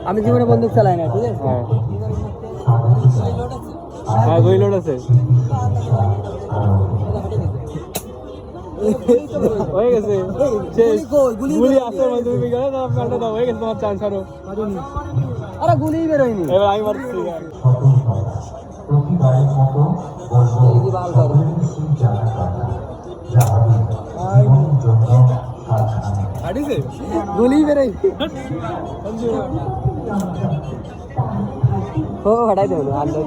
আমি জীবনে বন্দুক চালাই না, ঠিক আছে? হ্যাঁ গুলি লোড আছে। হয়ে গেছে শেষ। গুলি আছে তুমি গেলে না প্যান্টটা দাও, হয়ে গেছে তোমার চান্স। আরে গুলি বেরোয়নি। এবার আমি মারছি। গুলি বেরোয় ও হটাই দেবো আন্দাজ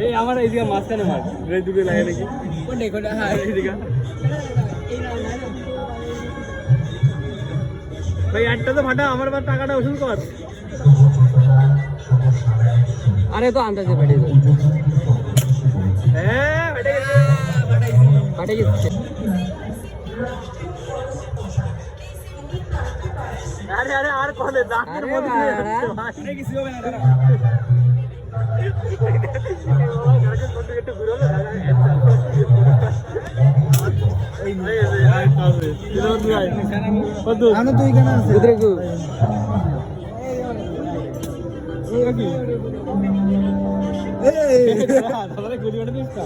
এই আমার এইদিকে মাঝখানে মার দুটো লাগে নাকি ভাই একটা তো ফাটা আমার বার টাকাটা ওষুধ কর। আরে তো আন্দাজে ফাটিয়ে দেবো। হ্যাঁ ফাটে গেছে। আরে আরে আর কোনে দাঁতের মধ্যে আরে কিছু হবে না দাঁড়া একটু ঘুরে হলো আনো তুই কেন আছে ভিতরে কো এই তাহলে গুলি ওটা দিস না।